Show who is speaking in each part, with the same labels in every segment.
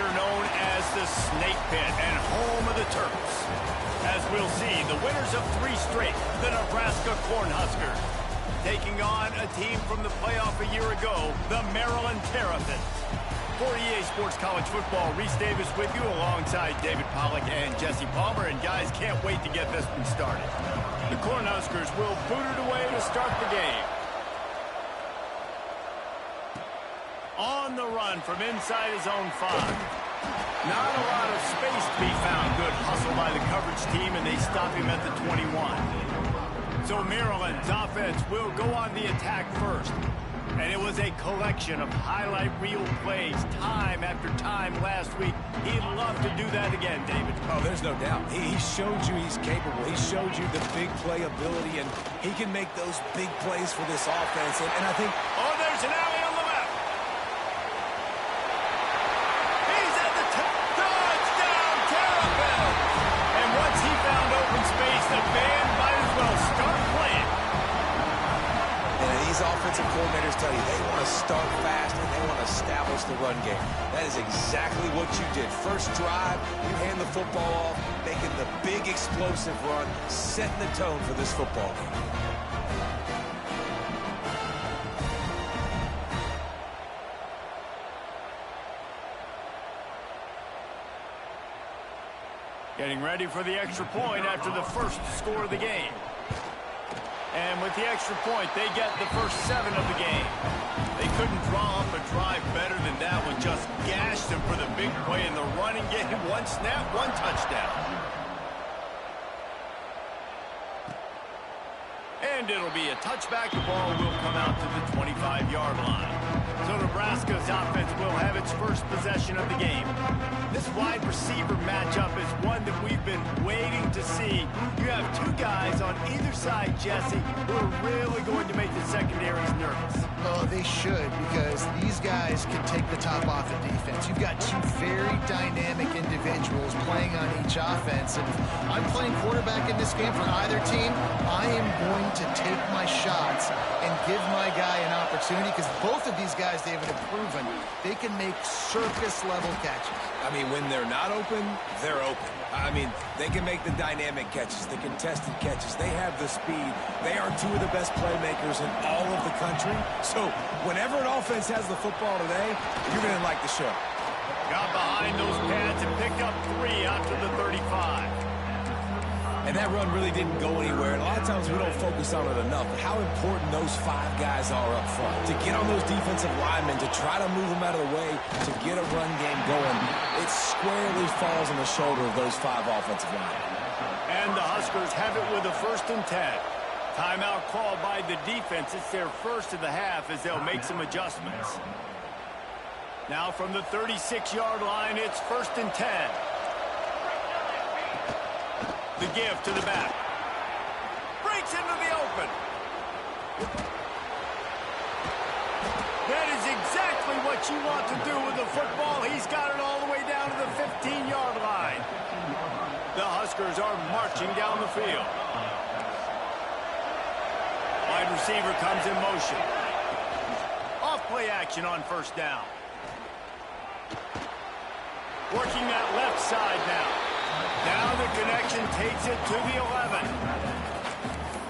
Speaker 1: better known as the Snake Pit and home of the Terps. As we'll see, the winners of 3 straight, the Nebraska Cornhuskers, taking on a team from the playoff a year ago, the Maryland Terrapins. For EA Sports College Football, Reese Davis with you alongside David Pollack and Jesse Palmer. And guys, can't wait to get this one started. The Cornhuskers will boot it away to start the game. On the run from inside his own 5. Not a lot of space to be found. Good hustle by the coverage team, and they stop him at the 21. So Maryland's offense will go on the attack first. And it was a collection of highlight reel plays time after time last week. He'd love to do that again, David.
Speaker 2: Oh, there's no doubt. He showed you he's capable. He showed you the big play ability, and he can make those big plays for this offense. And I think...
Speaker 1: Oh, there's an alley on the left. He's at the top. Touchdown, Terrapins! And once he found open space, the band might as well start playing.
Speaker 2: And these offensive coordinators tell you they want to start fast and they want to establish the run game. That is exactly what you did. First drive, you hand the football off, making the big explosive run, setting the tone for this football game.
Speaker 1: Getting ready for the extra point after the first score of the game. And with the extra point, they get the first 7 of the game. They couldn't draw up a drive better than that one. Just gashed them for the big play in the running game. 1 snap, 1 touchdown. And it'll be a touchback. The ball will come out to the 25-yard line. So Nebraska's offense will have its first possession of the game. This wide receiver matchup is one that we've been waiting to see. You have 2 guys on either side, Jesse, who are really going to make the secondaries nervous.
Speaker 3: Oh, they should, because these guys can take the top off the defense. You've got 2 very dynamic individuals playing on each offense. And if I'm playing quarterback in this game for either team, I am going to take my shots and give my guy an opportunity, because both of these guys, David, have proven they can make circus-level catches.
Speaker 2: I mean, when they're not open, they're open. I mean, they can make the dynamic catches, the contested catches. They have the speed. They are 2 of the best playmakers in all of the country. So whenever an offense has the football today, you're going to like the show.
Speaker 1: Got behind those pads and picked up 3 out to the 35.
Speaker 2: And that run really didn't go anywhere. And a lot of times we don't focus on it enough. But how important those 5 guys are up front. To get on those defensive linemen, to try to move them out of the way, to get a run game going, it squarely falls on the shoulder of those 5 offensive linemen.
Speaker 1: And the Huskers have it with a 1st and 10. Timeout called by the defense. It's their first of the half as they'll make some adjustments. Now from the 36-yard line, it's 1st and 10. The give to the back. Breaks into the open. That is exactly what you want to do with the football. He's got it all the way down to the 15-yard line. The Huskers are marching down the field. Wide receiver comes in motion. Off play action on 1st down. Working that left side now. Now the connection takes it to the 11.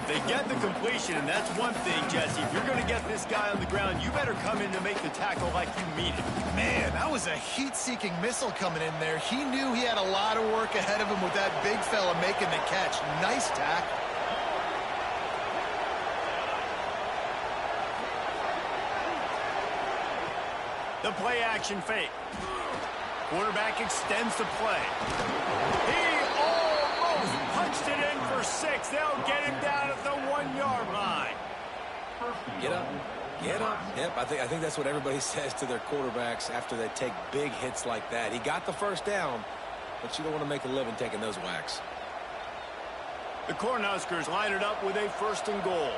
Speaker 1: They get the completion, and that's one thing, Jesse. If you're going to get this guy on the ground, you better come in to make the tackle like you mean it.
Speaker 3: Man, that was a heat-seeking missile coming in there. He knew he had a lot of work ahead of him with that big fella making the catch. Nice tackle.
Speaker 1: The play action fake. Quarterback extends the play. He almost punched it in for 6. They'll get him down at the 1-yard line.
Speaker 2: Get up. Get up. Yep, I think that's what everybody says to their quarterbacks after they take big hits like that. He got the 1st down, but you don't want to make a living taking those whacks.
Speaker 1: The Cornhuskers line it up with a 1st and goal.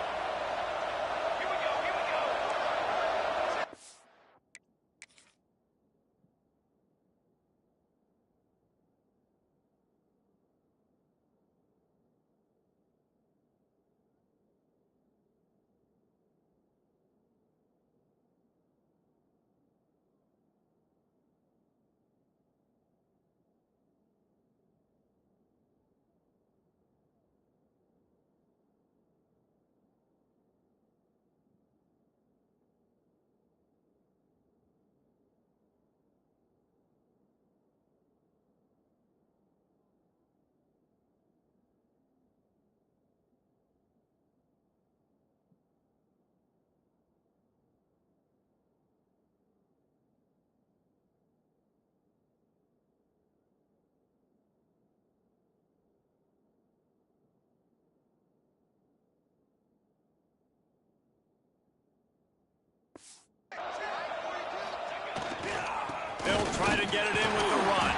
Speaker 1: They'll try to get it in with the run.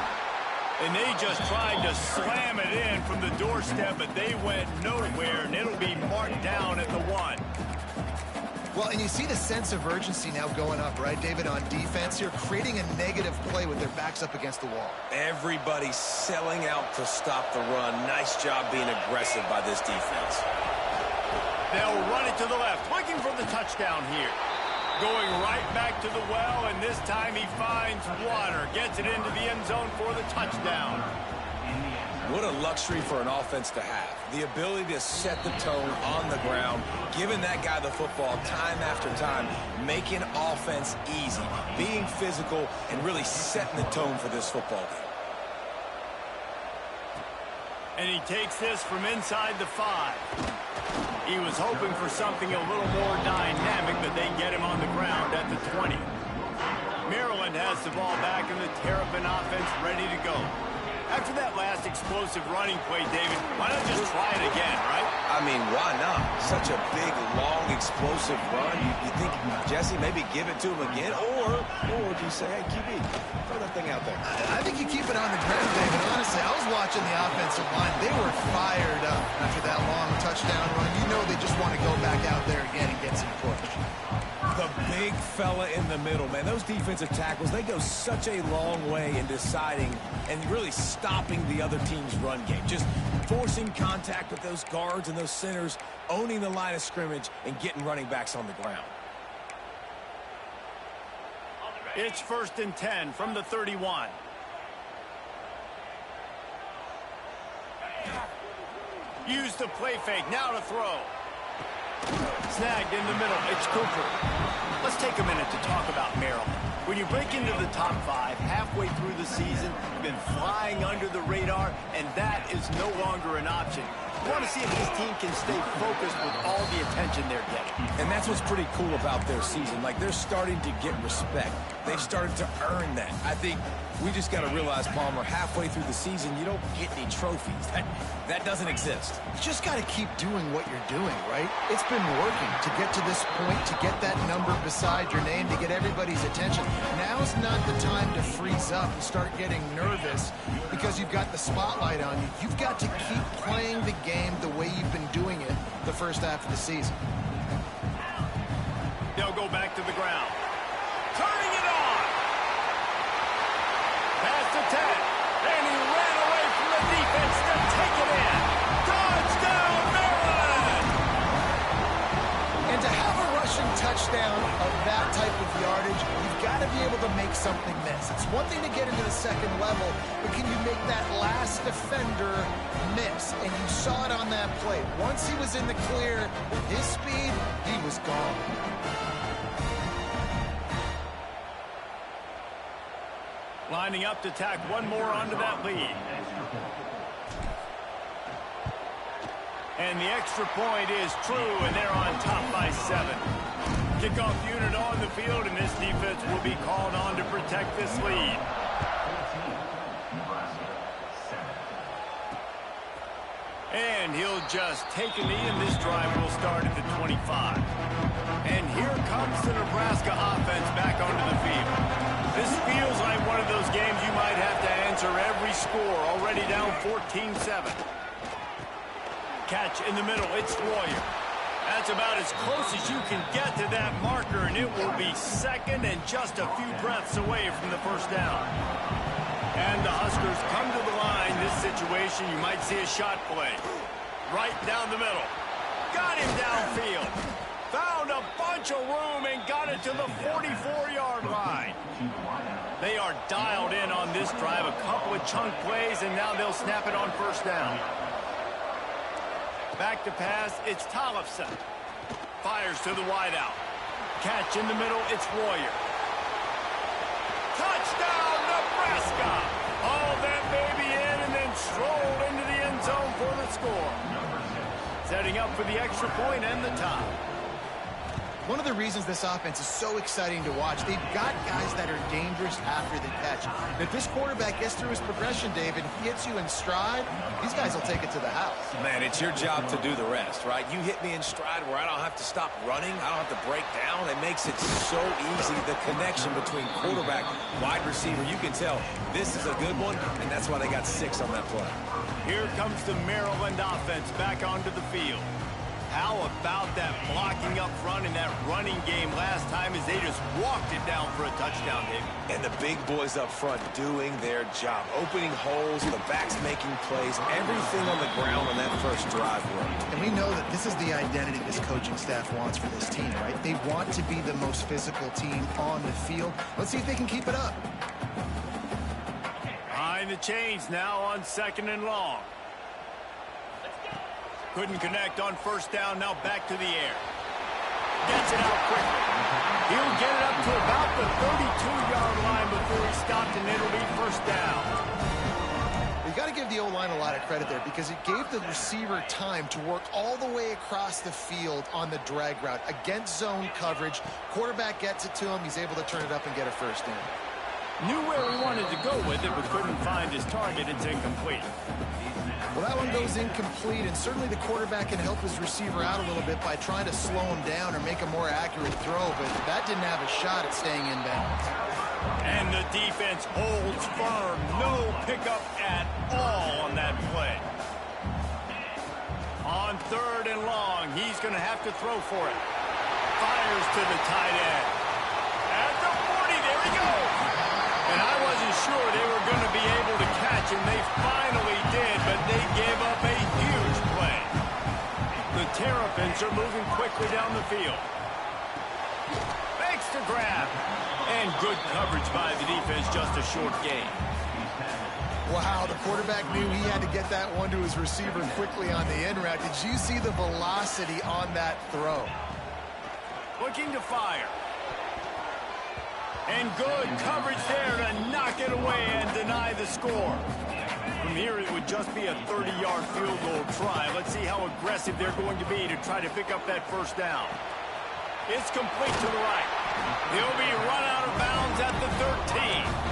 Speaker 1: And they just tried to slam it in from the doorstep, but they went nowhere, and it'll be marked down at the 1.
Speaker 3: Well, and you see the sense of urgency now going up, right, David, on defense here, creating a negative play with their backs up against the wall.
Speaker 2: Everybody's selling out to stop the run. Nice job being aggressive by this defense.
Speaker 1: They'll run it to the left, looking for the touchdown here. Going right back to the well, and this time he finds water. Gets it into the end zone for the touchdown.
Speaker 2: What a luxury for an offense to have. The ability to set the tone on the ground, giving that guy the football time after time, making offense easy, being physical, and really setting the tone for this football game.
Speaker 1: And he takes this from inside the 5. He was hoping for something a little more dynamic, but they get him on the ground at the 20. Maryland has the ball back in the Terrapin offense ready to go. After that last explosive running play, David, why not just try it again, right?
Speaker 2: I mean, why not? Such a big, long, explosive run. You think, Jesse, maybe give it to him again? Or do you say, hey, QB, throw that thing out there?
Speaker 3: I think you keep it on the ground, David. Honestly, I was watching the offensive line. They were fired up after that long touchdown run. You know they just want to go back out there again and get some push.
Speaker 2: The big fella in the middle, man. Those defensive tackles, they go such a long way in deciding and really stopping the other team's run game. Just forcing contact with those guards and those centers, owning the line of scrimmage, and getting running backs on the ground.
Speaker 1: It's 1st and 10 from the 31. Use the play fake. Now to throw. Snagged in the middle. It's Cooper. Let's take a minute to talk about Maryland. When you break into the top 5 halfway through the season, you've been flying under the radar, and that is no longer an option. You want to see if this team can stay focused with all the attention they're getting.
Speaker 2: And that's what's pretty cool about their season. Like, they're starting to get respect. They've started to earn that. I think we just got to realize, Palmer, halfway through the season, you don't get any trophies. That doesn't exist.
Speaker 3: You just got to keep doing what you're doing, right? It's been working to get to this point, to get that number beside your name, to get everybody's attention. Now's not the time to freeze up and start getting nervous because you've got the spotlight on you. You've got to keep playing the game the way you've been doing it the first half of the season.
Speaker 1: They'll go back to the ground. Turning it on. Pass to 10. And he ran away from the defense to take it in. Touchdown, Maryland!
Speaker 3: And to have a rushing touchdown of that type of yardage, you've got to be able to make something miss. It's one thing to get into the second level, but can you make that last defender miss? And you saw it on that play. Once he was in the clear, with his speed, he was gone.
Speaker 1: Lining up to tack one more onto that lead. And the extra point is true, and they're on top by 7. Kickoff unit on the field, and this defense will be called on to protect this lead. And he'll just take a knee, and this drive will start at the 25. And here comes the Nebraska offense back onto the field. This feels like one of those games you might have to answer every score, already down 14-7. Catch in the middle, it's Royer. That's about as close as you can get to that marker, and it will be second and just a few breaths away from the first down. And the Huskers come to the line. This situation, you might see a shot play. Right down the middle. Got him downfield. Found a bunch of room and got it to the 44-yard line. They are dialed in on this drive. A couple of chunk plays, and now they'll snap it on first down. Back to pass, it's Tollefson. Fires to the wideout. Catch in the middle, it's Royer. Touchdown, Nebraska! Haul that baby in and then stroll into the end zone for the score. Setting up for the extra point and the tie.
Speaker 3: One of the reasons this offense is so exciting to watch, they've got guys that are dangerous after the catch. And if this quarterback gets through his progression, David, hits you in stride, these guys will take it to the house.
Speaker 2: Man, it's your job to do the rest, right? You hit me in stride where I don't have to stop running. I don't have to break down. It makes it so easy, the connection between quarterback, wide receiver. You can tell this is a good one, and that's why they got 6 on that play.
Speaker 1: Here comes the Maryland offense back onto the field. How about that blocking up front in that running game last time as they just walked it down for a touchdown, David?
Speaker 2: And the big boys up front doing their job, opening holes, the backs making plays, everything on the ground on that first drive worked.
Speaker 3: And we know that this is the identity this coaching staff wants for this team, right? They want to be the most physical team on the field. Let's see if they can keep it up.
Speaker 1: Behind the chains now on 2nd and long. Couldn't connect on 1st down, now back to the air. Gets it out quickly. He'll get it up to about the 32-yard line before he stopped, and it'll be 1st down.
Speaker 3: You got to give the O-line a lot of credit there because it gave the receiver time to work all the way across the field on the drag route against zone coverage. Quarterback gets it to him. He's able to turn it up and get a 1st down.
Speaker 1: Knew where he wanted to go with it, but couldn't find his target. It's incomplete.
Speaker 3: Well, that one goes incomplete, and certainly the quarterback can help his receiver out a little bit by trying to slow him down or make a more accurate throw, but that didn't have a shot at staying in bounds.
Speaker 1: And the defense holds firm. No pickup at all on that play. On 3rd and long, he's going to have to throw for it. Fires to the tight end. At the 40, there he goes. And I wasn't sure they were going to be able to catch him. They finally did, but they gave up a huge play. The Terrapins are moving quickly down the field. Makes the grab. And good coverage by the defense, just a short gain.
Speaker 3: Wow, the quarterback knew he had to get that one to his receiver quickly on the in route. Did you see the velocity on that throw?
Speaker 1: Looking to fire. And good coverage there to knock it away and deny the score. From here, it would just be a 30-yard field goal try. Let's see how aggressive they're going to be to try to pick up that 1st down. It's complete to the right. He'll be run out of bounds at the 13.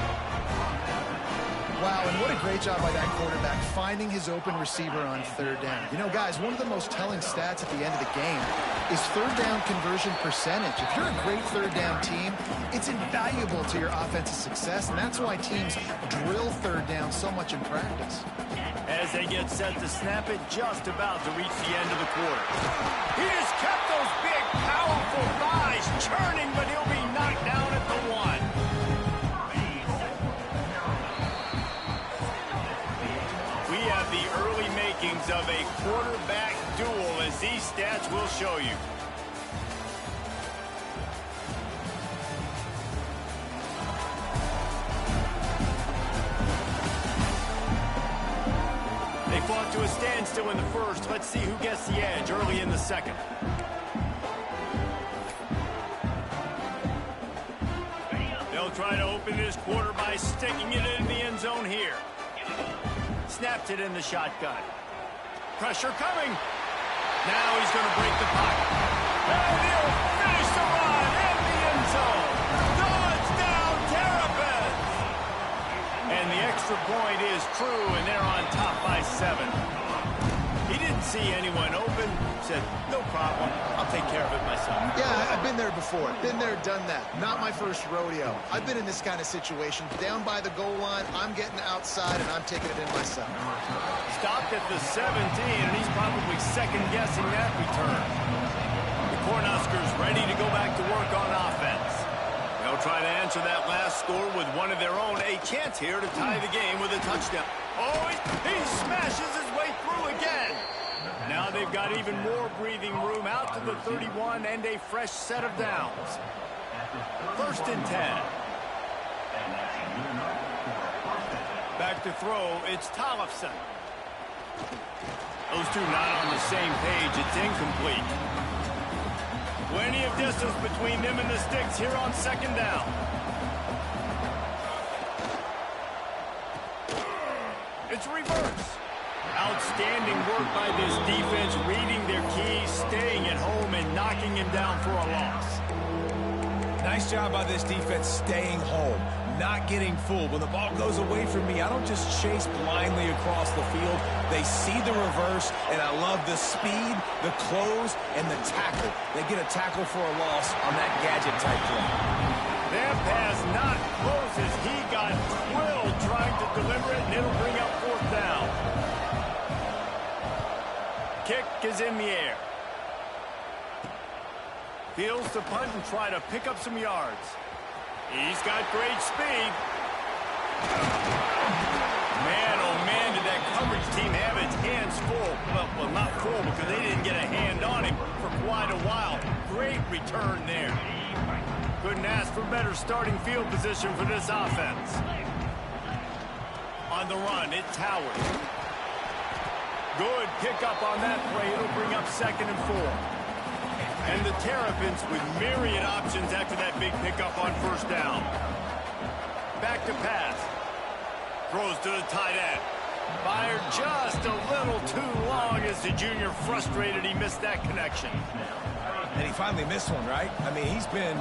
Speaker 3: Wow, and what a great job by that quarterback finding his open receiver on 3rd down. You know, guys, one of the most telling stats at the end of the game is 3rd down conversion percentage. If you're a great 3rd down team, it's invaluable to your offensive success, and that's why teams drill 3rd down so much in practice.
Speaker 1: As they get set to snap it, just about to reach the end of the quarter. He just kept those big, powerful thighs churning, but he'll be knocked down at the 1. We have the early makings of a quarterback duel, as these stats will show you. They fought to a standstill in the 1st. Let's see who gets the edge early in the 2nd. They'll try to open this quarter by sticking it in the end zone here. Snapped it in the shotgun. Pressure coming. Now he's going to break the pocket. And he'll finish the run in the end zone. Touchdown, Terrapins! And the extra point is true, and they're on top by 7. He didn't see anyone open. Said, no problem. I'll take care of it myself.
Speaker 3: Yeah, I've been there before. Been there, done that. Not my first rodeo. I've been in this kind of situation. Down by the goal line, I'm getting outside, and I'm taking it in myself.
Speaker 1: Stopped at the 17, and he's probably second-guessing that return. The Cornhuskers ready to go back to work on offense. They'll try to answer that last score with one of their own. A chance here to tie the game with a touchdown. Oh, he smashes his way through again. Now they've got even more breathing room out to the 31 and a fresh set of downs. 1st and 10. Back to throw, it's Tollefson. Those two not on the same page. It's incomplete. Plenty of distance between them and the sticks here on 2nd down. It's reverse. Outstanding work by this defense, reading their keys, staying at home, and knocking him down for a loss.
Speaker 2: Nice job by this defense staying home, not getting fooled. When the ball goes away from me, I don't just chase blindly across the field. They see the reverse, and I love the speed, the close, and the tackle. They get a tackle for a loss on that gadget-type play.
Speaker 1: That pass not close as he got drilled trying to deliver it, and it'll bring up fourth down. Kick is in the air. Fields to punt and try to pick up some yards. He's got great speed. Man, oh man, did that coverage team have its hands full. Well, not full because they didn't get a hand on him for quite a while. Great return there. Couldn't ask for better starting field position for this offense. On the run, it's Howard. Good pickup on that play. It'll bring up 2nd and 4. And the Terrapins with myriad options after that big pickup on first down. Back to pass. Throws to the tight end. Fired just a little too long as the junior frustrated he missed that connection.
Speaker 2: And he finally missed one, right? I mean, he's been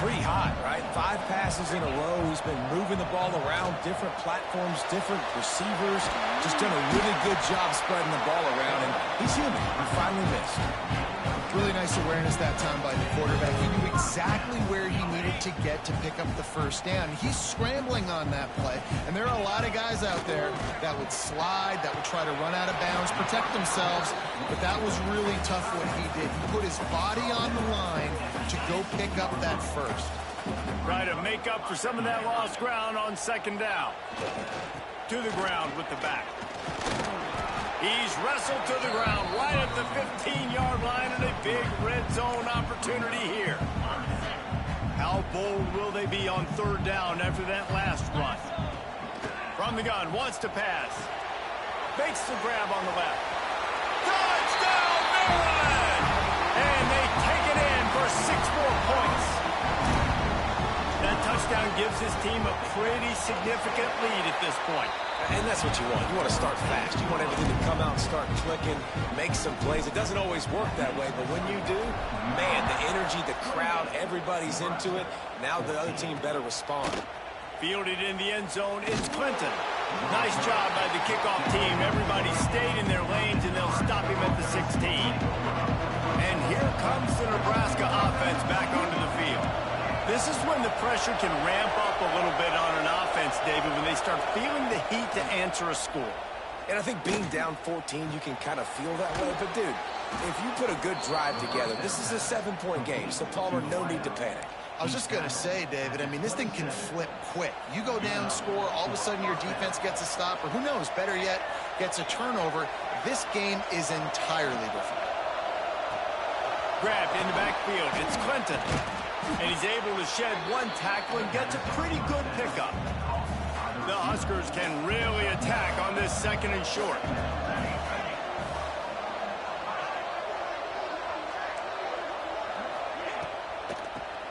Speaker 2: pretty hot, right? 5 passes in a row. He's been moving the ball around, different platforms, different receivers. Just done a really good job spreading the ball around, and he's human. He finally missed.
Speaker 3: Really nice awareness that time by the quarterback. He knew exactly where he needed to get to pick up the first down. He's scrambling on that play, and there are a lot of guys out there that would slide, that would try to run out of bounds, protect themselves, but that was really tough what he did. He put his body on the line to go pick up that first.
Speaker 1: Try to make up for some of that lost ground on 2nd down. To the ground with the back. He's wrestled to the ground right at the 15-yard line and a big red zone opportunity here. How bold will they be on 3rd down after that last run? From the gun, wants to pass. Makes the grab on the left. Touchdown, Maryland! And they take it in for 6 more points. That touchdown gives his team a pretty significant lead at this point.
Speaker 2: And that's what you want. You want to start fast. You want everything to come out and start clicking, make some plays. It doesn't always work that way, but when you do, man, the energy, the crowd, everybody's into it. Now the other team better respond.
Speaker 1: Fielded in the end zone, it's Clinton. Nice job by the kickoff team. Everybody stayed in their lanes, and they'll stop him at the 16. And here comes the Nebraska offense back onto the field. This is when the pressure can ramp up a little bit on an offense, David, when they start feeling the heat to answer a score.
Speaker 2: And I think being down 14, you can kind of feel that way. But, dude, if you put a good drive together, this is a 7-point game, so, Palmer, no need to panic.
Speaker 3: I was just going to say, David, I mean, this thing can flip quick. You go down, score, all of a sudden your defense gets a stop, or who knows, better yet, gets a turnover. This game is entirely different.
Speaker 1: Grabbed in the backfield. It's Clinton. And he's able to shed one tackle and gets a pretty good pickup. The Huskers can really attack on this 2nd and short.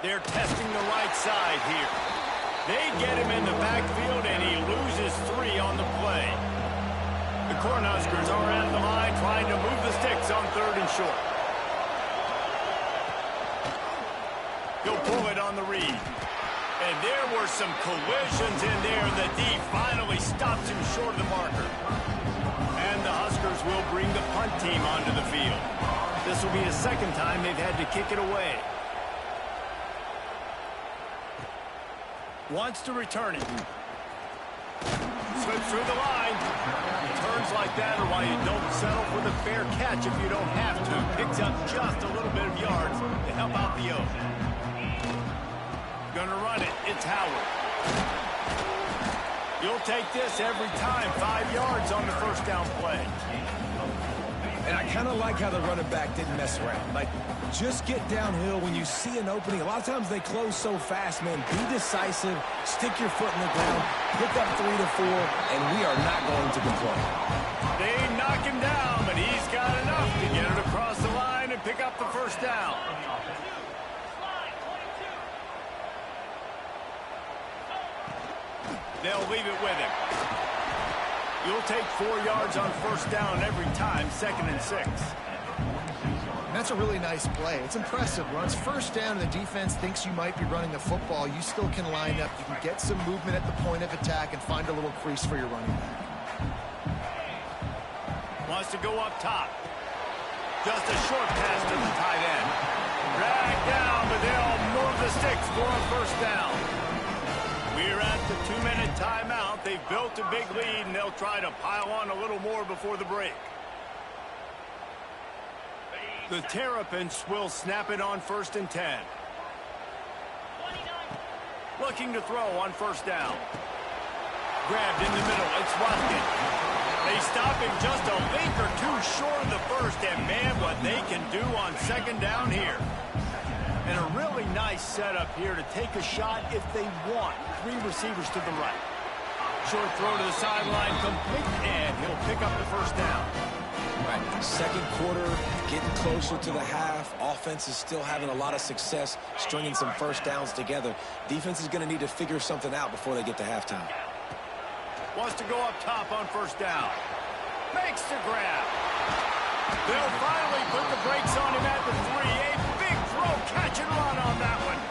Speaker 1: They're testing the right side here. They get him in the backfield, and he loses 3 on the play. The Cornhuskers are at the line trying to move the sticks on 3rd and short. He'll pull it on the read. And there were some collisions in there, and the D finally stops him short of the marker. And the Huskers will bring the punt team onto the field. This will be the 2nd time they've had to kick it away. Wants to return it. Slips through the line. Turns like that are why you don't settle for the fair catch if you don't have to. Picks up just a little bit of yards to help out the O's. Gonna run it. It's Howard. You'll take this every time. 5 yards on the first down play.
Speaker 2: And I kind of like how the running back didn't mess around. Like, just get downhill when you see an opening. A lot of times they close so fast, man. Be decisive. Stick your foot in the ground. Pick up 3 to 4, and we are not going to complain.
Speaker 1: They knock him down, but he's got enough to get it across the line and pick up the first down. They'll leave it with him. You'll take 4 yards on first down every time, 2nd and 6.
Speaker 3: That's a really nice play. It's impressive. When it's first down and the defense thinks you might be running the football, you still can line up. You can get some movement at the point of attack and find a little crease for your running back.
Speaker 1: Wants to go up top. Just a short pass to the tight end. Dragged down, but they'll move the sticks for a first down. We're at the 2-minute timeout. They've built a big lead, and they'll try to pile on a little more before the break. The Terrapins will snap it on 1st and 10. Looking to throw on first down. Grabbed in the middle. It's Watkins. They stop him just a link or two short of the first, and man, what they can do on 2nd down here. And a really nice setup here to take a shot if they want. 3 receivers to the right. Short throw to the sideline, complete, and he'll pick up the first down.
Speaker 2: Right, second quarter, getting closer to the half. Offense is still having a lot of success stringing some first downs together. Defense is going to need to figure something out before they get to halftime.
Speaker 1: Wants to go up top on first down. Makes the grab. They'll finally put the brakes on him at the 3. A big throw, catch and run on that one.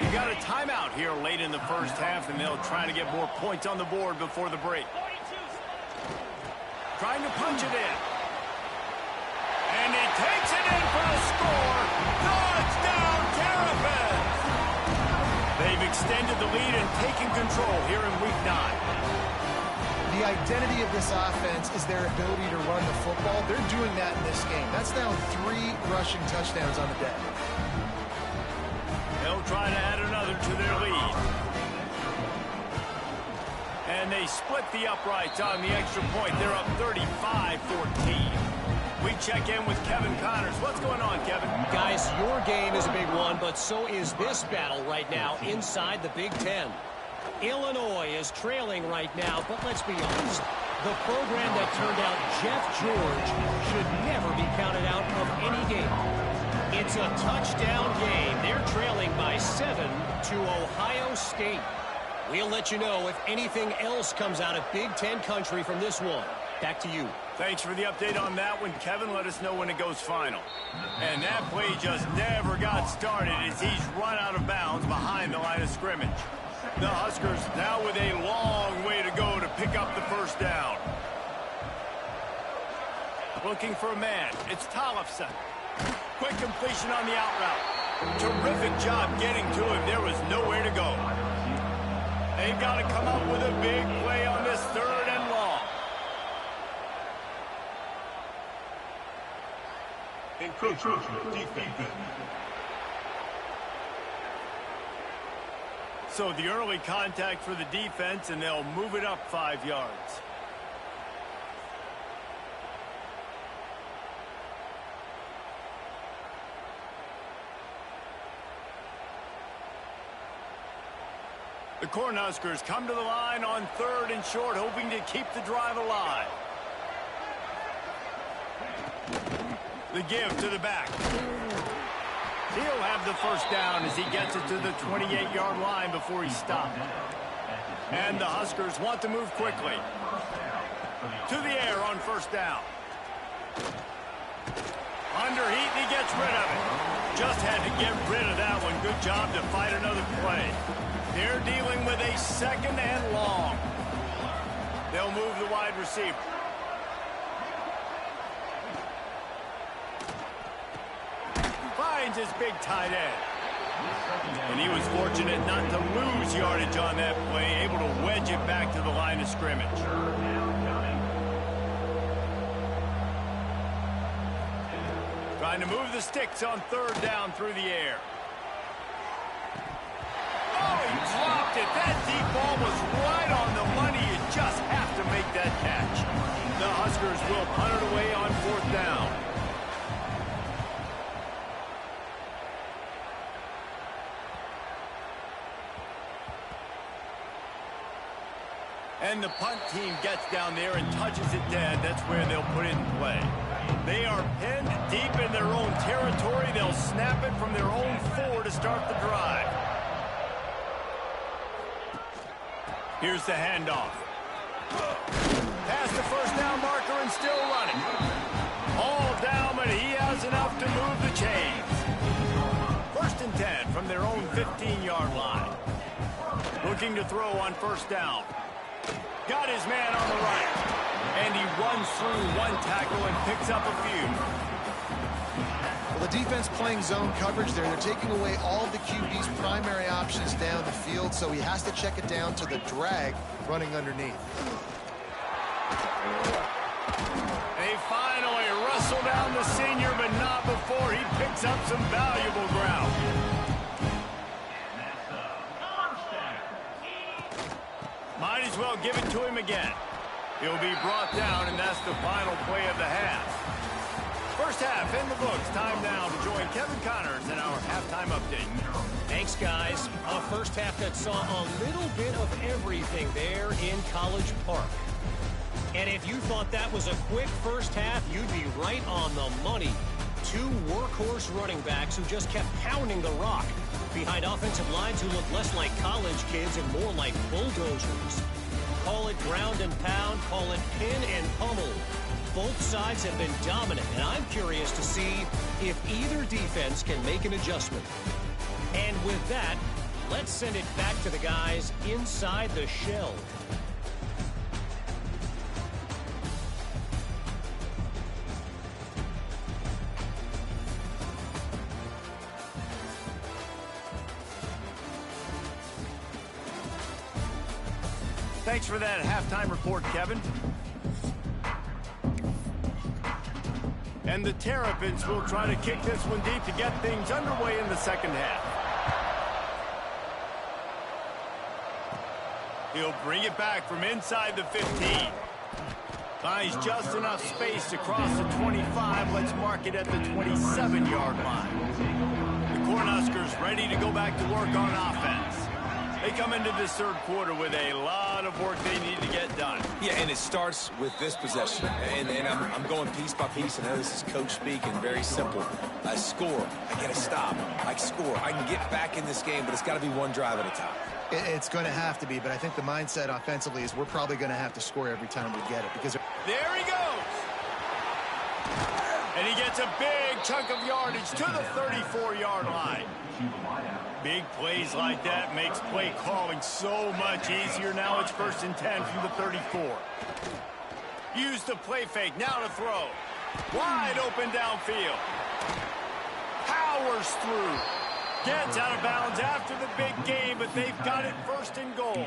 Speaker 1: You got a timeout here late in the first half, and they'll try to get more points on the board before the break. Trying to punch it in. And he takes it in for the score. Touchdown, Terrapins! They've extended the lead and taken control here in Week 9.
Speaker 3: The identity of this offense is their ability to run the football. They're doing that in this game. That's now 3 rushing touchdowns on the day.
Speaker 1: They'll try to add another to their lead. And they split the uprights on the extra point. They're up 35-14. We check in with Kevin Connors. What's going on, Kevin?
Speaker 4: Guys, your game is a big one, but so is this battle right now inside the Big Ten. Illinois is trailing right now, but let's be honest. The program that turned out Jeff George should never be counted out of any game. It's a touchdown game. They're trailing by 7 to Ohio State. We'll let you know if anything else comes out of Big Ten country from this one. Back to you.
Speaker 1: Thanks for the update on that one, Kevin. Let us know when it goes final. And that play just never got started as he's run out of bounds behind the line of scrimmage. The Huskers now with a long way to go to pick up the first down. Looking for a man. It's Tollefson. Quick completion on the out route. Terrific job getting to him. There was nowhere to go. They've got to come up with a big play on this 3rd and long. So the early contact for the defense, and they'll move it up 5 yards. The Cornhuskers come to the line on 3rd and short, hoping to keep the drive alive. The give to the back. He'll have the first down as he gets it to the 28-yard line before he's stopped. And the Huskers want to move quickly. To the air on first down. Under heat, and he gets rid of it. Just had to get rid of that one. Good job to fight another play. They're dealing with a 2nd and long. They'll move the wide receiver. Finds his big tight end. And he was fortunate not to lose yardage on that play, able to wedge it back to the line of scrimmage. Trying to move the sticks on 3rd down through the air. Oh, he dropped it. That deep ball was right on the money. You just have to make that catch. The Huskers will punt it away on 4th down. And the punt team gets down there and touches it dead. That's where they'll put it in play. They are pinned deep in their own territory. They'll snap it from their own 4 to start the drive. Here's the handoff. Past the first down marker and still running. All down, but he has enough to move the chains. 1st and 10 from their own 15-yard line. Looking to throw on 1st down. Got his man on the right. And he runs through one tackle and picks up a few.
Speaker 3: Well, the defense playing zone coverage there. They're taking away all of the QB's primary options down the field, so he has to check it down to the drag running underneath.
Speaker 1: They finally wrestle down the senior, but not before he picks up some valuable ground. Might as well give it to him again. He'll be brought down, and that's the final play of the half. 1st half in the books. Time now to join Kevin Connors in our halftime update.
Speaker 4: Thanks, guys. A 1st half that saw a little bit of everything there in College Park. And if you thought that was a quick 1st half, you'd be right on the money. 2 workhorse running backs who just kept pounding the rock behind offensive lines who look less like college kids and more like bulldozers. Call it ground and pound, call it pin and pummel. Both sides have been dominant, and I'm curious to see if either defense can make an adjustment. And with that, let's send it back to the guys inside the shell.
Speaker 1: Thanks for that halftime report, Kevin. And the Terrapins will try to kick this one deep to get things underway in the 2nd half. He'll bring it back from inside the 15. Finds just enough space to cross the 25. Let's mark it at the 27-yard line. The Cornhuskers ready to go back to work on offense. They come into this 3rd quarter with a lot of work they need to get done.
Speaker 2: Yeah, and it starts with this possession. And I'm going piece by piece. I know this is coach speak and very simple. I score. I get a stop. I score. I can get back in this game, but it's got to be one drive at a time.
Speaker 3: It's going to have to be, but I think the mindset offensively is we're probably going to have to score every time we get it. Because
Speaker 1: there he goes. And he gets a big chunk of yardage to the 34-yard line. Big plays like that makes play calling so much easier. Now it's 1st and 10 from the 34. Use the play fake. Now to throw. Wide open downfield. Powers through. Gets out of bounds after the big game, but they've got it 1st and goal.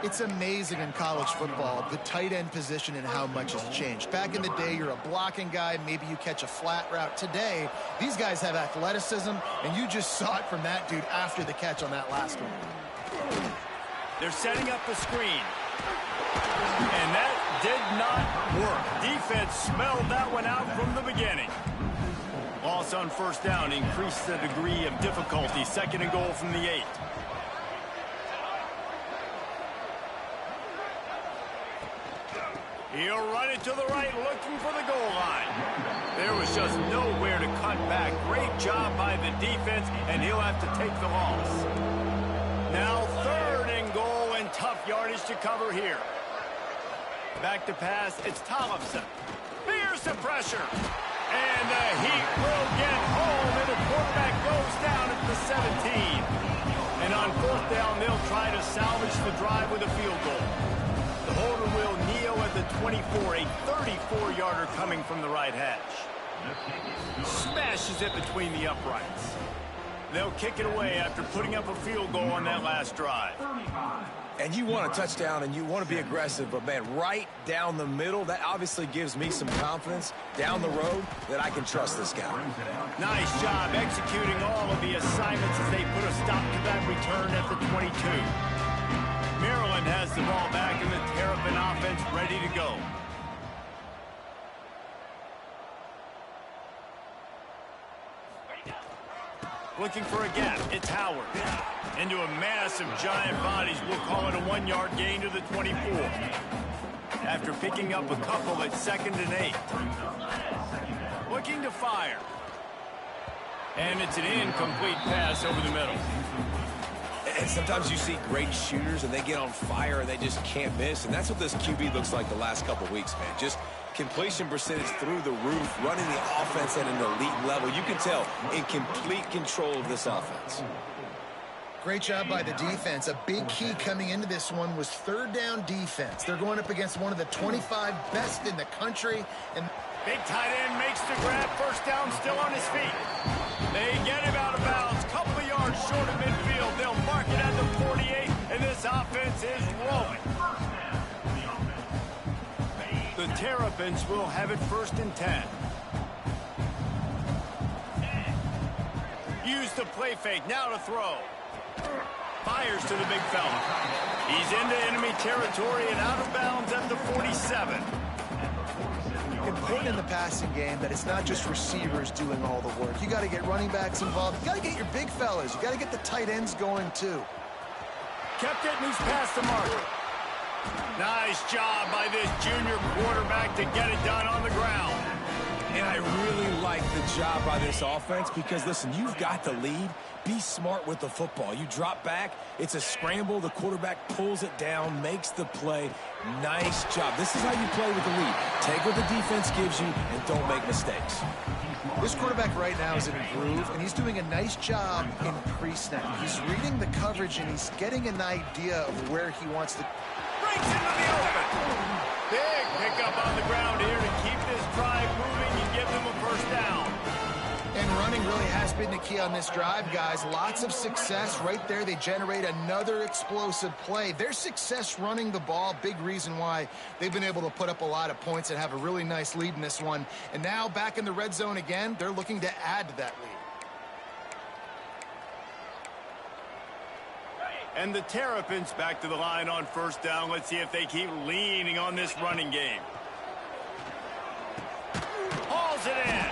Speaker 3: It's amazing in college football, the tight end position and how much has changed. Back in the day, you're a blocking guy. Maybe you catch a flat route. Today, these guys have athleticism, and you just saw it from that dude after the catch on that last one.
Speaker 1: They're setting up the screen. And that did not work. Defense smelled that one out from the beginning. Loss on 1st down increased the degree of difficulty. 2nd and goal from the 8. He'll run it to the right, looking for the goal line. There was just nowhere to cut back. Great job by the defense, and he'll have to take the loss. Now 3rd and goal, and tough yardage to cover here. Back to pass, it's Tollefson. Here's the pressure. And the heat will get home, and the quarterback goes down at the 17. And on 4th down, they'll try to salvage the drive with a field goal. The holder will kneel at the 24, a 34-yarder coming from the right hash. Smashes it between the uprights. They'll kick it away after putting up a field goal on that last drive.
Speaker 2: And you want a touchdown and you want to be aggressive, but man, right down the middle, that obviously gives me some confidence down the road that I can trust this guy.
Speaker 1: Nice job executing all of the assignments as they put a stop to that return at the 22. Maryland has the ball back and the Terrapin offense ready to go. Looking for a gap. It's Howard. Into a mass of giant bodies. We'll call it a 1-yard gain to the 24. After picking up a couple at 2nd and 8. Looking to fire. And it's an incomplete pass over the middle.
Speaker 2: And sometimes you see great shooters and they get on fire and they just can't miss. And that's what this QB looks like the last couple weeks, man. Just completion percentage through the roof, running the offense at an elite level. You can tell in complete control of this offense.
Speaker 3: Great job by the defense. A big key coming into this one was third down defense. They're going up against one of the 25 best in the country. And
Speaker 1: big tight end makes the grab. First down, still on his feet. They get him out of bounds. Couple of yards short of midfield. They'll mark it at the 48, and this offense is rolling. The Terrapins will have it 1st and 10. Use the play fake. Now to throw. Fires to the big fella. He's into enemy territory and out of bounds at the 47.
Speaker 3: Important in the passing game that it's not just receivers doing all the work. You got to get running backs involved. You got to get your big fellas. You got to get the tight ends going too.
Speaker 1: Kept it and he's past the mark. Nice job by this junior quarterback to get it done on the ground.
Speaker 2: And I really like the job by this offense because, listen, you've got the lead. Be smart with the football. You drop back, it's a scramble. The quarterback pulls it down, makes the play. Nice job. This is how you play with the lead. Take what the defense gives you and don't make mistakes.
Speaker 3: This quarterback right now is in a groove, and he's doing a nice job in pre-snap. He's reading the coverage, and he's getting an idea of where he wants to.
Speaker 1: Breaks into the open. Big pickup on the ground here to keep this drive moving and give them a first down.
Speaker 3: And running really has been the key on this drive, guys. Lots of success right there. They generate another explosive play. Their success running the ball, big reason why they've been able to put up a lot of points and have a really nice lead in this one. And now back in the red zone again, they're looking to add to that lead.
Speaker 1: And the Terrapins back to the line on first down. Let's see if they keep leaning on this running game. Hauls it in.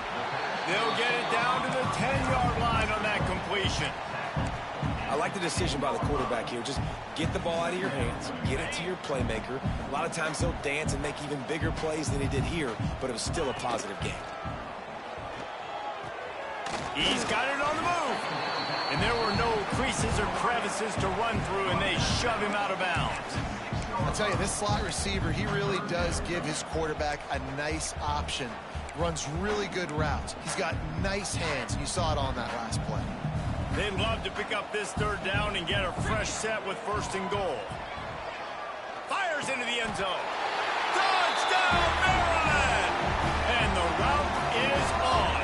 Speaker 1: They'll get it down to the 10-yard line on that completion.
Speaker 2: I like the decision by the quarterback here. Just get the ball out of your hands, get it to your playmaker. A lot of times he'll dance and make even bigger plays than he did here, but it was still a positive game.
Speaker 1: He's got it on the move. And there were no creases or crevices to run through, and they shove him out of bounds.
Speaker 3: I'll tell you, this slot receiver, he really does give his quarterback a nice option. Runs really good routes. He's got nice hands. You saw it on that last play.
Speaker 1: They'd love to pick up this third down and get a fresh set with 1st and goal. Fires into the end zone. Touchdown, Maryland! And the route is on.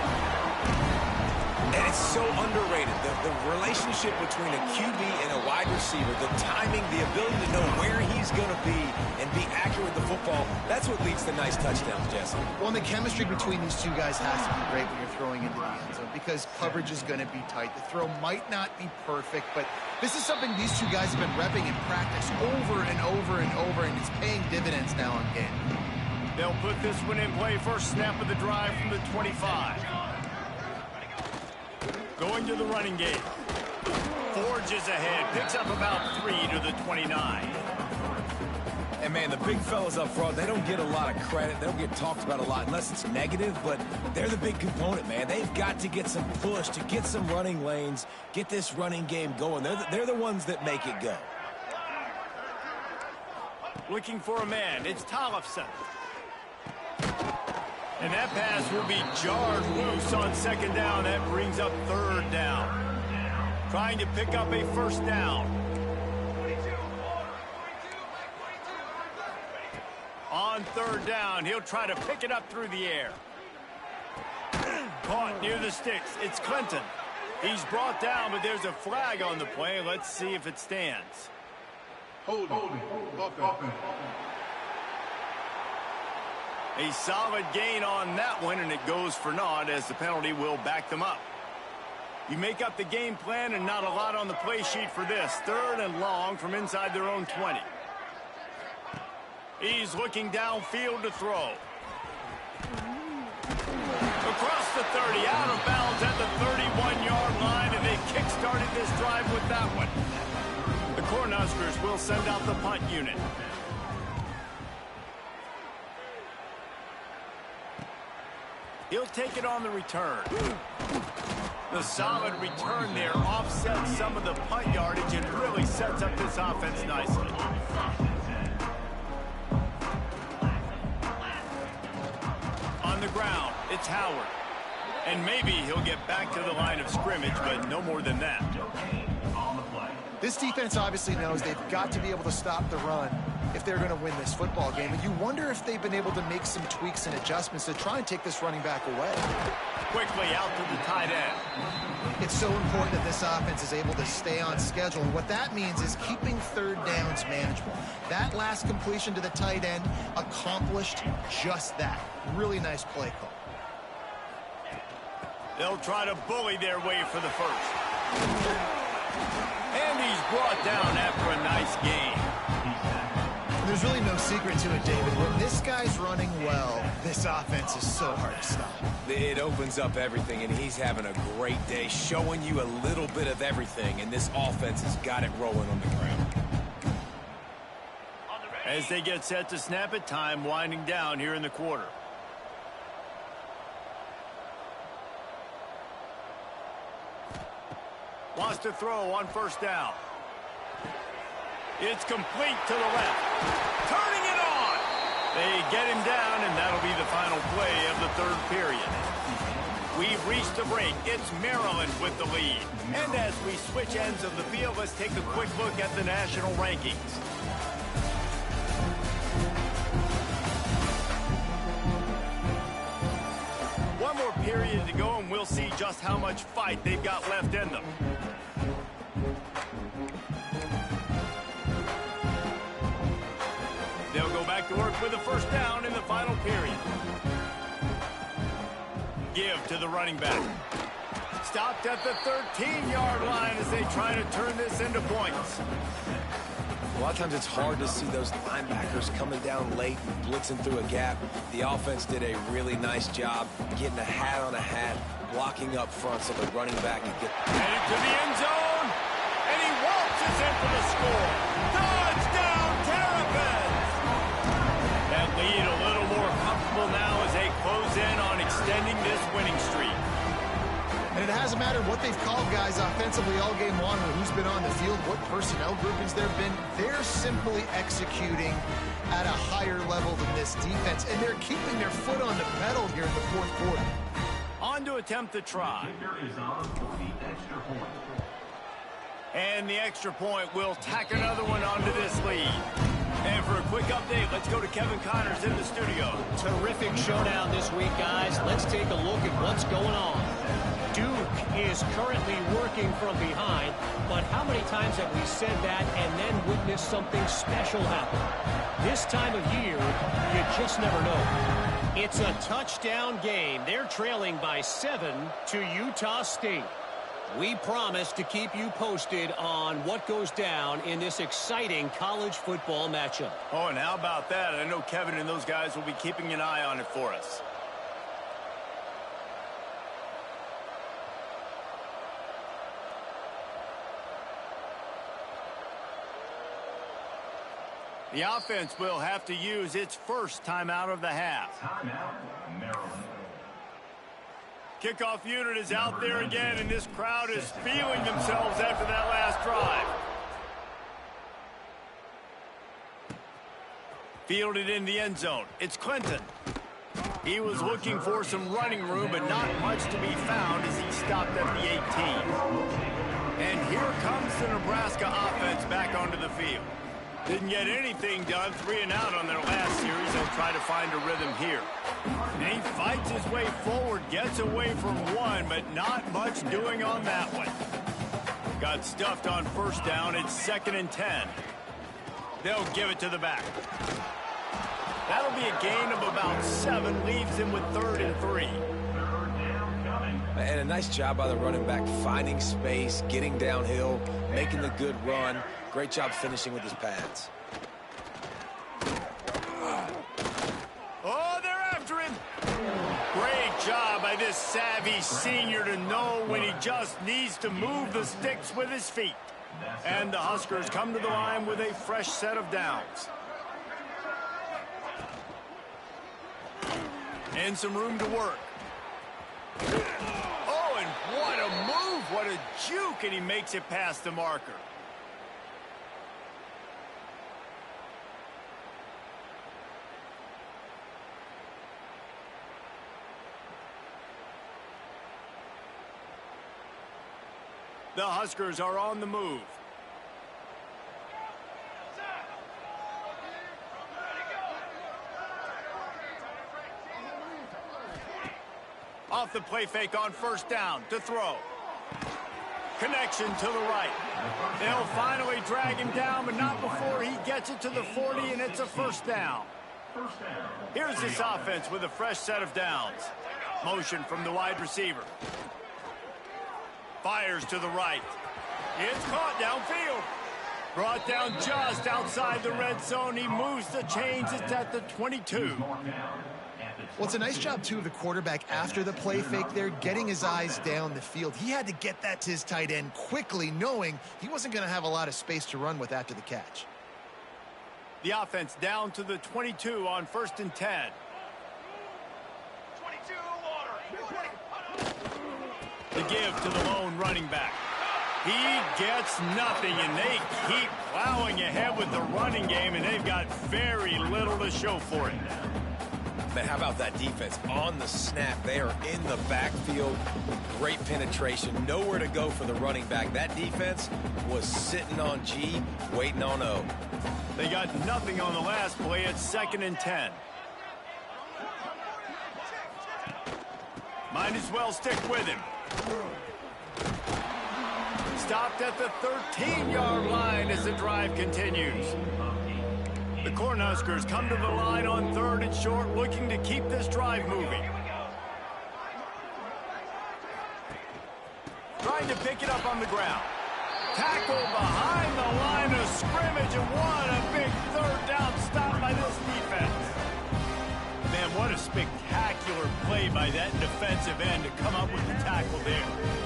Speaker 2: And it's so underrated. The relationship between a QB and a wide receiver, the timing, the ability to know where he's going to be and be accurate with the football, that's what leads to nice touchdowns, Jesse.
Speaker 3: Well, and the chemistry between these two guys has to be great when you're throwing into the end zone because coverage is going to be tight. The throw might not be perfect, but this is something these two guys have been repping in practice over and over and over, and it's paying dividends now in game.
Speaker 1: They'll put this one in play. First snap of the drive from the 25. Going to the running game. Forges ahead. Picks up about 3 to the 29.
Speaker 2: And, man, the big fellas up front, they don't get a lot of credit. They don't get talked about a lot unless it's negative, but they're the big component, man. They've got to get some push, to get some running lanes, get this running game going. They're the ones that make it go.
Speaker 1: Looking for a man. It's Tollefson. And that pass will be jarred loose on 2nd down. That brings up 3rd down. Trying to pick up a first down. On 3rd down, he'll try to pick it up through the air. Caught near the sticks. It's Clinton. He's brought down, but there's a flag on the play. Let's see if it stands.
Speaker 5: Hold it.
Speaker 1: A solid gain on that one, and it goes for naught as the penalty will back them up. You make up the game plan and not a lot on the play sheet for this. 3rd and long from inside their own 20. He's looking downfield to throw. Across the 30, out of bounds at the 31-yard line, and they kick-started this drive with that one. The Cornhuskers will send out the punt unit. He'll take it on the return. The solid return there offsets some of the punt yardage and really sets up this offense nicely. On the ground, it's Howard. And maybe he'll get back to the line of scrimmage, but no more than that.
Speaker 3: This defense obviously knows they've got to be able to stop the run if they're going to win this football game. And you wonder if they've been able to make some tweaks and adjustments to try and take this running back away.
Speaker 1: Quickly out to the tight end.
Speaker 3: It's so important that this offense is able to stay on schedule. What that means is keeping third downs manageable. That last completion to the tight end accomplished just that. Really nice play call.
Speaker 1: They'll try to bully their way for the first. And he's brought down after a nice gain.
Speaker 3: There's really no secret to it, David. When this guy's running well, this offense is so hard to stop.
Speaker 2: It opens up everything, and he's having a great day, showing you a little bit of everything, and this offense has got it rolling on the ground.
Speaker 1: As they get set to snap it, time winding down here in the quarter. Wants to throw on first down. It's complete to the left. Turning it on. They get him down, and that'll be the final play of the third period. We've reached the break. It's Maryland with the lead. And as we switch ends of the field, let's take a quick look at the national rankings. One more period to go, and we'll see just how much fight they've got left in them. They'll go back to work with a first down in the final period. Give to the running back. Stopped at the 13-yard line as they try to turn this into points.
Speaker 2: A lot of times it's hard to see those linebackers coming down late and blitzing through a gap. The offense did a really nice job getting a hat on a hat, blocking up front so the running back can get...
Speaker 1: Headed to the end zone, and he waltzes in for the score. Touchdown, Terrapins! That lead a little more comfortable now as they close in on extending this winning streak.
Speaker 3: And it hasn't mattered what they've called guys offensively all game long, or who's been on the field, what personnel groupings there have been. They're simply executing at a higher level than this defense, and they're keeping their foot on the pedal here in the fourth quarter.
Speaker 1: On to attempt the try. And the extra point will tack another one onto this lead. And for a quick update, let's go to Kevin Connors in the studio.
Speaker 4: Terrific showdown this week, guys. Let's take a look at what's going on. Duke is currently working from behind, but how many times have we said that and then witnessed something special happen? This time of year, you just never know. It's a touchdown game. They're trailing by 7 to Utah State. We promise to keep you posted on what goes down in this exciting college football matchup.
Speaker 1: Oh, and how about that? I know Kevin and those guys will be keeping an eye on it for us. The offense will have to use its first timeout of the half.
Speaker 5: Timeout, Maryland.
Speaker 1: Kickoff unit is out there again, and this crowd is feeling themselves after that last drive. Fielded in the end zone. It's Clinton. He was looking for some running room, but not much to be found as he stopped at the 18. And here comes the Nebraska offense back onto the field. Didn't get anything done, 3 and out on their last series. They'll try to find a rhythm here. And he fights his way forward, gets away from one, but not much doing on that one. Got stuffed on first down. It's 2nd and 10. They'll give it to the back. That'll be a gain of about 7, leaves him with 3rd and 3.
Speaker 2: And a nice job by the running back, finding space, getting downhill, making the good run. Great job finishing with his pads.
Speaker 1: Oh, they're after him. Great job by this savvy senior to know when he just needs to move the sticks with his feet. And the Huskers come to the line with a fresh set of downs. And some room to work. Oh, and what What a move, what a juke, and he makes it past the marker. The Huskers are on the move. Off the play fake on first down to throw. Connection to the right. They'll finally drag him down, but not before he gets it to the 40, and it's a first down. Here's this offense with a fresh set of downs. Motion from the wide receiver. Fires to the right. It's caught downfield. Brought down just outside the red zone. He moves the chains. It's at the 22.
Speaker 3: Well, it's a nice job, too, of the quarterback after the play fake there, getting his eyes down the field. He had to get that to his tight end quickly, knowing he wasn't going to have a lot of space to run with after the catch.
Speaker 1: The offense down to the 22 on 1st and 10.
Speaker 6: 22 water.
Speaker 1: The give to the lone running back. He gets nothing, and they keep plowing ahead with the running game, and they've got very little to show for it.
Speaker 2: Man, how about that defense? On the snap, they are in the backfield. Great penetration. Nowhere to go for the running back. That defense was sitting on G, waiting on O.
Speaker 1: They got nothing on the last play. It's 2nd and 10. Might as well stick with him. Stopped at the 13-yard line as the drive continues. The Cornhuskers come to the line on 3rd and short, looking to keep this drive moving. Trying to pick it up on the ground. Tackle behind the line of scrimmage, and what a big 3rd down stop by this defense. Man, what a spectacular play by that defensive end to come up with the tackle there.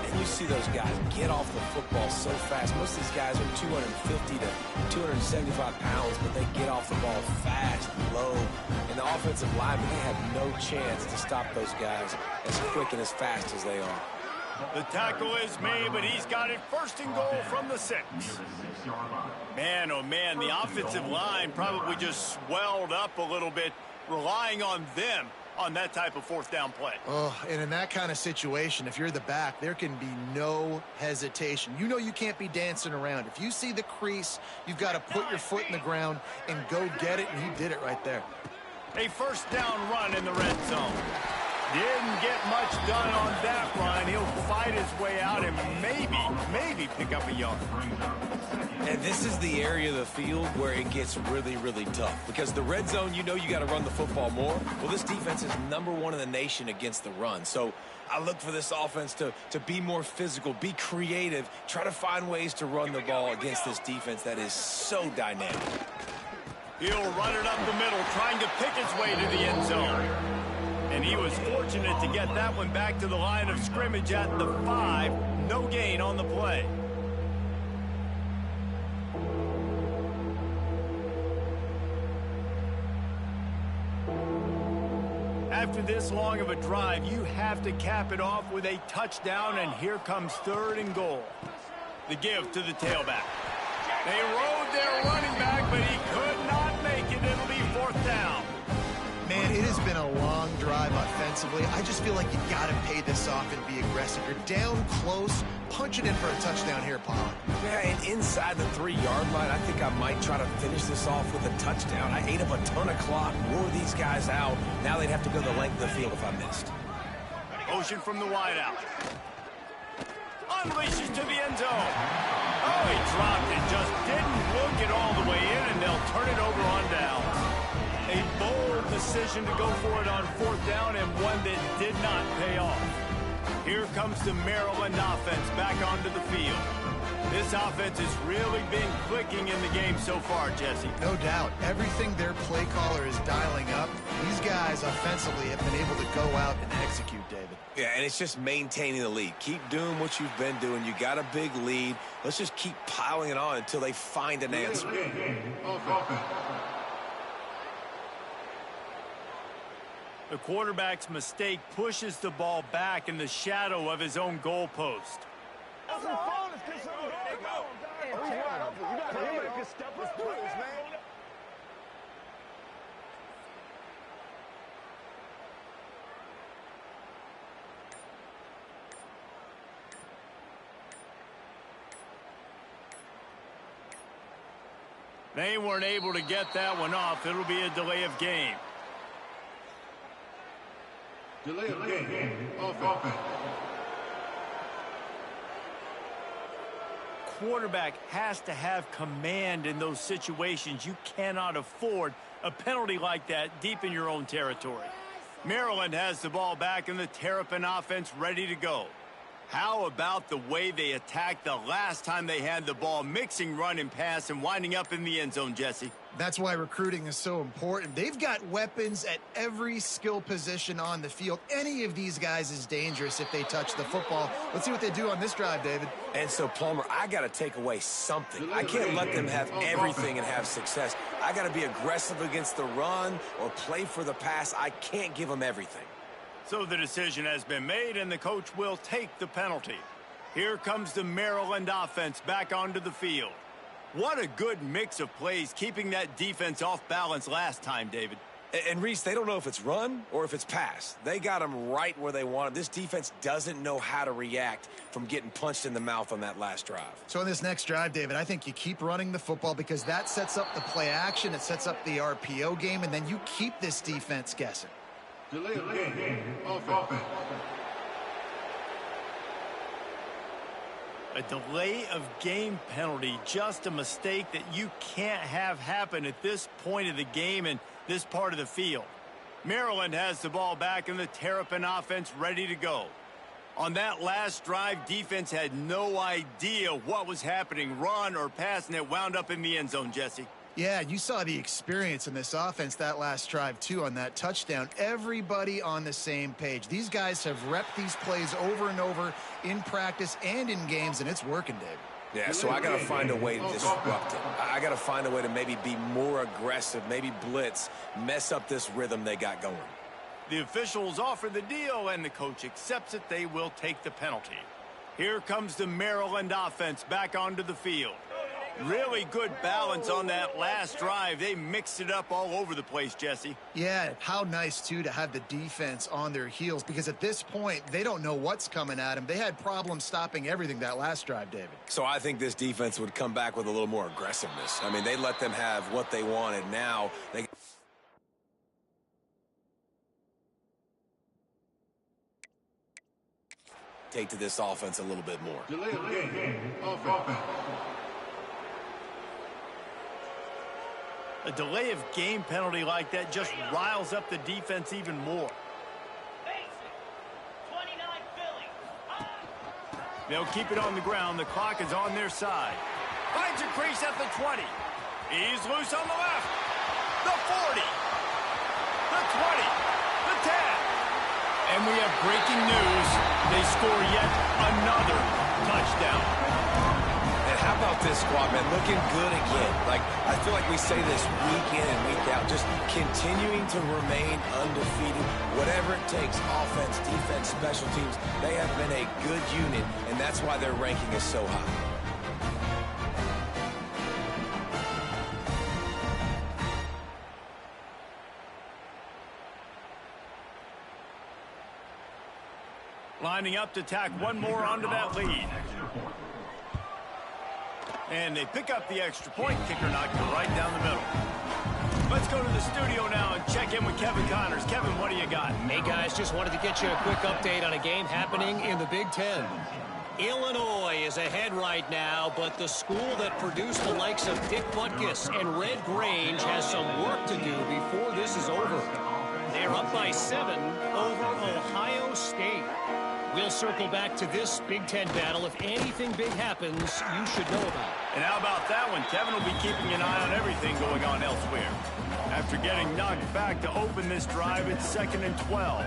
Speaker 2: And you see those guys get off the football so fast. Most of these guys are 250 to 275 pounds, but they get off the ball fast, low. And the offensive linemen, they have no chance to stop those guys as quick and as fast as they are.
Speaker 1: The tackle is made, but he's got it 1st and goal from the 6. Man, oh man, the offensive line probably just swelled up a little bit, relying on them on that type of 4th down play.
Speaker 3: Oh, and in that kind of situation, if you're the back, there can be no hesitation. You know you can't be dancing around. If you see the crease, you've got to put your foot in the ground and go get it, and he did it right there.
Speaker 1: A 1st down run in the red zone. Didn't get much done on that run. He'll fight his way out and maybe pick up a yard.
Speaker 2: And this is the area of the field where it gets really, really tough. Because the red zone, you know you got to run the football more. Well, this defense is #1 in the nation against the run. So I look for this offense to be more physical, be creative, try to find ways to run the ball against this defense that is so dynamic.
Speaker 1: He'll run it up the middle, trying to pick his way to the end zone. And he was fortunate to get that one back to the line of scrimmage at the 5. No gain on the play. After this long of a drive, you have to cap it off with a touchdown, and here comes 3rd and goal. The give to the tailback. They rode their running back, but he could not make it. It'll be 4th down.
Speaker 3: Man, it has been a long drive offensively. I just feel like you got to pay this off and be aggressive. You're down close. Punch it in for a touchdown here, Pollard.
Speaker 2: Yeah, and inside the 3-yard line, I think I might try to finish this off with a touchdown. I ate up a ton of clock, wore these guys out. Now they'd have to go the length of the field if I missed.
Speaker 1: Motion from the wideout. Unleashes to the end zone. Oh, he dropped it. Just didn't look it all the way in, and they'll turn it over on downs. A bold decision to go for it on 4th down, and one that did not pay off. Here comes the Maryland offense back onto the field. This offense has really been clicking in the game so far, Jesse.
Speaker 3: No doubt. Everything their play caller is dialing up, these guys offensively have been able to go out and execute, David.
Speaker 2: Yeah, and it's just maintaining the lead. Keep doing what you've been doing. You got a big lead. Let's just keep piling it on until they find an answer.
Speaker 1: The quarterback's mistake pushes the ball back in the shadow of his own goalpost. They weren't able to get that one off. It'll be a delay of game.
Speaker 5: Delay of game. Offense.
Speaker 1: Quarterback has to have command in those situations. You cannot afford a penalty like that deep in your own territory. Maryland has the ball back and the Terrapin offense ready to go. How about the way they attacked the last time they had the ball, mixing run and pass and winding up in the end zone, Jesse?
Speaker 3: That's why recruiting is so important. They've got weapons at every skill position on the field. Any of these guys is dangerous if they touch the football. Let's see what they do on this drive, David.
Speaker 2: And so, Plummer, I got to take away something. I can't let them have everything and have success. I got to be aggressive against the run or play for the pass. I can't give them everything.
Speaker 1: So the decision has been made, and the coach will take the penalty. Here comes the Maryland offense back onto the field. What a good mix of plays, keeping that defense off balance last time, David.
Speaker 2: And Reese, they don't know if it's run or if it's pass. They got them right where they want them. This defense doesn't know how to react from getting punched in the mouth on that last drive.
Speaker 3: So in this next drive, David, I think you keep running the football because that sets up the play action, it sets up the RPO game, and then you keep this defense guessing.
Speaker 5: Delay of game. Offense.
Speaker 1: A delay of game penalty, just a mistake that you can't have happen at this point of the game and this part of the field. Maryland has the ball back and the Terrapin offense ready to go. On that last drive, defense had no idea what was happening, run or pass, and it wound up in the end zone, Jesse.
Speaker 3: Yeah, you saw the experience in this offense that last drive, too, on that touchdown. Everybody on the same page. These guys have repped these plays over and over in practice and in games, and it's working, David.
Speaker 2: Yeah, so I got to find a way to disrupt it. I got to find a way to maybe be more aggressive, maybe blitz, mess up this rhythm they got going.
Speaker 1: The officials offer the deal, and the coach accepts it. They will take the penalty. Here comes the Maryland offense back onto the field. Really good balance on that last drive. They mixed it up all over the place, Jesse.
Speaker 3: Yeah, how nice, too, to have the defense on their heels because at this point, they don't know what's coming at them. They had problems stopping everything that last drive, David.
Speaker 2: So I think this defense would come back with a little more aggressiveness. I mean, they let them have what they wanted. Now they take to this offense a little bit more.
Speaker 5: Delay of game. Offense.
Speaker 1: A delay of game penalty like that just riles up the defense even more.
Speaker 6: 29 Philly.
Speaker 1: They'll keep it on the ground. The clock is on their side. Finds a crease at the 20. He's loose on the left. The 40. The 20. The 10. And we have breaking news. They score yet another touchdown.
Speaker 2: And how about this squad, man? Looking good again. Like, I feel like we say this week in and week out, just continuing to remain undefeated. Whatever it takes, offense, defense, special teams, they have been a good unit, and that's why their ranking is so high.
Speaker 1: Lining up to tack one more onto that lead. And they pick up the extra point. Kicker knocked it right down the middle. Let's go to the studio now and check in with Kevin Connors. Kevin, what do you got?
Speaker 4: Hey, guys, just wanted to get you a quick update on a game happening in the Big Ten. Illinois is ahead right now, but the school that produced the likes of Dick Butkus and Red Grange has some work to do before this is over. They're up by 7 over Ohio State. We'll circle back to this Big Ten battle. If anything big happens, you should know about it.
Speaker 1: And how about that one? Kevin will be keeping an eye on everything going on elsewhere. After getting knocked back to open this drive, it's 2nd and 12.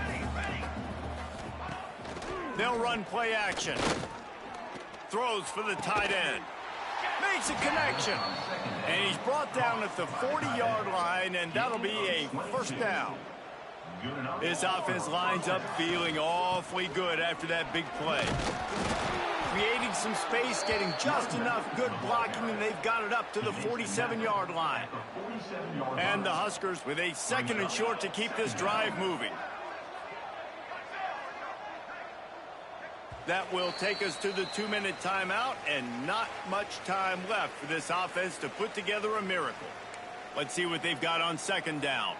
Speaker 1: They'll run play action. Throws for the tight end. Makes a connection. And he's brought down at the 40-yard line, and that'll be a first down. This offense lines up feeling awfully good after that big play. Creating some space, getting just enough good blocking, and they've got it up to the 47-yard line. And the Huskers with a 2nd and short to keep this drive moving. That will take us to the 2-minute timeout, and not much time left for this offense to put together a miracle. Let's see what they've got on 2nd down.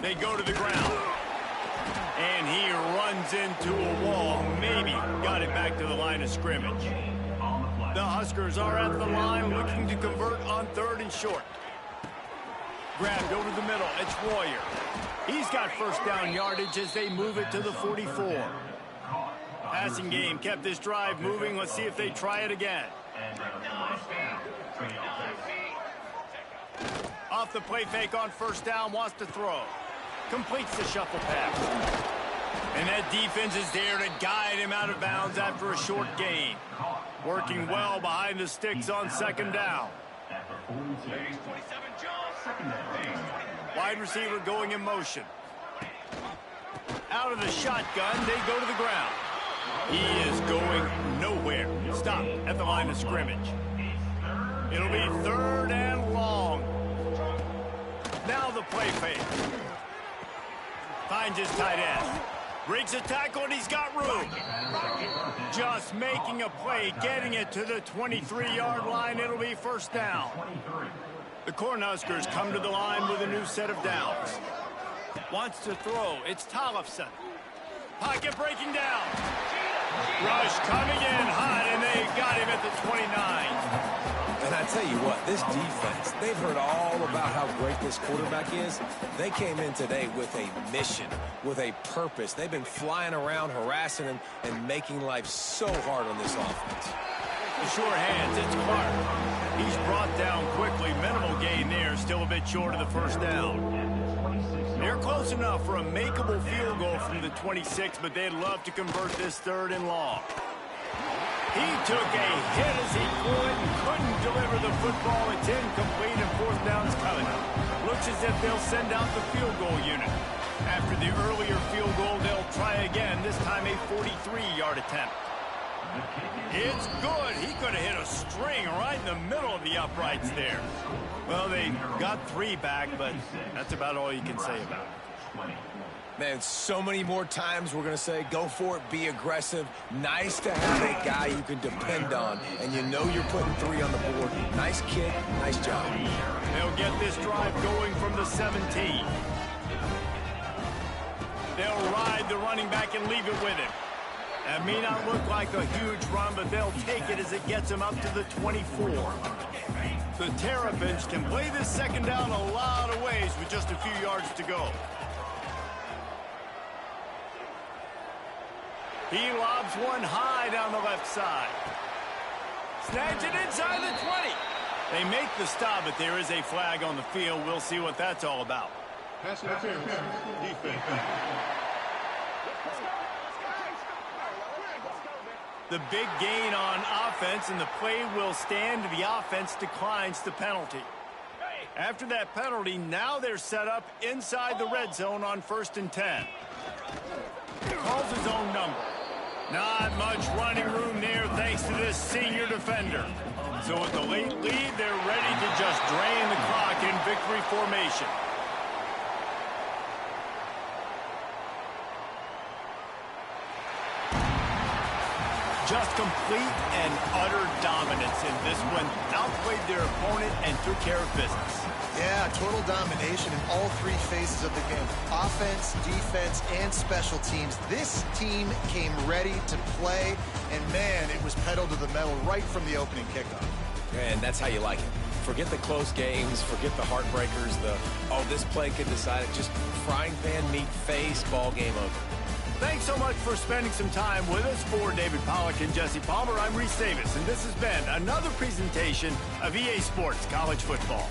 Speaker 1: They go to the ground. And he runs into a wall. Maybe got it back to the line of scrimmage. The Huskers are at the line looking to convert on 3rd and short. Grabbed over the middle. It's Royer. He's got 1st down yardage as they move it to the 44. Passing game kept this drive moving. Let's see if they try it again. Off the play fake on 1st down. Wants to throw. Completes the shuffle pass. And that defense is there to guide him out of bounds after a short gain. Working well behind the sticks on 2nd down. Wide receiver going in motion. Out of the shotgun, they go to the ground. He is going nowhere. Stop at the line of scrimmage. It'll be 3rd and long. Now the play fake. Finds his tight end. Breaks a tackle, and he's got room. Just making a play, getting it to the 23-yard line. It'll be 1st down. The Cornhuskers come to the line with a new set of downs. Wants to throw. It's Tollefson. Pocket breaking down. Rush coming in hot, and they got him at the 29.
Speaker 2: And I tell you what, this defense, they've heard all about how great this quarterback is. They came in today with a mission, with a purpose. They've been flying around, harassing him, and making life so hard on this offense.
Speaker 1: The sure hands, it's Clark. He's brought down quickly. Minimal gain there, still a bit short of the 1st down. They're close enough for a makeable field goal from the 26, but they'd love to convert this 3rd and long. He took a hit as he could and couldn't deliver the football. It's incomplete, and 4th down's coming. Looks as if they'll send out the field goal unit. After the earlier field goal, they'll try again, this time a 43-yard attempt. It's good. He could have hit a string right in the middle of the uprights there. Well, they got 3 back, but that's about all you can say about it.
Speaker 2: Man, so many more times we're going to say, go for it, be aggressive. Nice to have a guy you can depend on, and you know you're putting 3 on the board. Nice kick, nice job.
Speaker 1: They'll get this drive going from the 17. They'll ride the running back and leave it with him. That may not look like a huge run, but they'll take it as it gets them up to the 24. The Terrapins can play this 2nd down a lot of ways with just a few yards to go. He lobs one high down the left side. Snags it inside the 20. They make the stop, but there is a flag on the field. We'll see what that's all about.
Speaker 5: Pass interference. Defense.
Speaker 1: The big gain on offense, and the play will stand. The offense declines the penalty. After that penalty, now they're set up inside the red zone on 1st and 10. Calls his own number. Not much running room there thanks to this senior defender. So with the late lead, they're ready to just drain the clock in victory formation. Just complete and utter dominance in this one. Outplayed their opponent and took care of business.
Speaker 3: Yeah, total domination in all 3 phases of the game. Offense, defense, and special teams. This team came ready to play, and man, it was pedal to the metal right from the opening kickoff.
Speaker 2: And that's how you like it. Forget the close games, forget the heartbreakers, this play could decide it. Just frying pan meat face, ball game over.
Speaker 1: Thanks so much for spending some time with us. For David Pollack and Jesse Palmer, I'm Reese Davis, and this has been another presentation of EA Sports College Football.